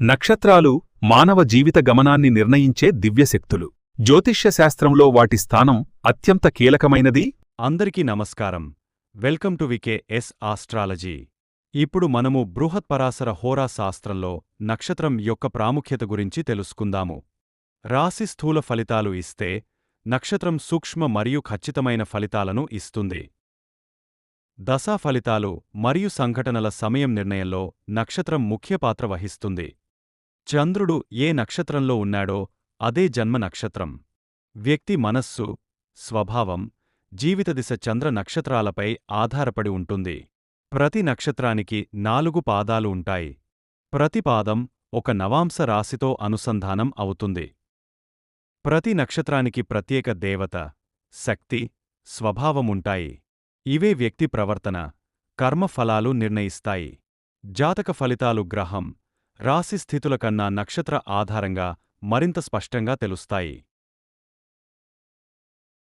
నక్షత్రాలు మానవ జీవిత గమనాన్ని నిర్ణయించే దివ్యశక్తులు. జ్యోతిష్య శాస్త్రంలో వాటి స్థానం అత్యంత కీలకమైనది. అందరికీ నమస్కారం. Welcome to వికేఎస్ astrology. ఇప్పుడు మనము బృహత్పరాశర హోరా శాస్త్రంలో నక్షత్రం యొక్క ప్రాముఖ్యత గురించి తెలుసుకుందాము. రాశి స్థూల ఫలితాలు ఇస్తే నక్షత్రం సూక్ష్మ మరియు ఖచ్చితమైన ఫలితాలను ఇస్తుంది. దశా ఫలితాలు మరియు సంఘటనల సమయం నిర్ణయంలో నక్షత్రం ముఖ్య పాత్ర వహిస్తుంది. చంద్రుడు ఏ నక్షత్రంలో ఉన్నాడో అదే జన్మ నక్షత్రం. వ్యక్తి మనస్సు, స్వభావం, జీవితదిశ చంద్ర నక్షత్రాలపై ఆధారపడి ఉంటుంది. ప్రతి నక్షత్రానికి 4 పాదాలు ఉంటాయి. ప్రతి పాదం ఒక నవాంశ రాశితో అనుసంధానం అవుతుంది. ప్రతి నక్షత్రానికి ప్రత్యేక దేవత, శక్తి, స్వభావముంటాయి. ఇవే వ్యక్తి ప్రవర్తన, కర్మఫలాలు నిర్ణయిస్తాయి. జాతక ఫలితాలు గ్రహం, రాశి స్థితుల కన్నా నక్షత్ర ఆధారంగా మరింత స్పష్టంగా తెలుస్తాయి.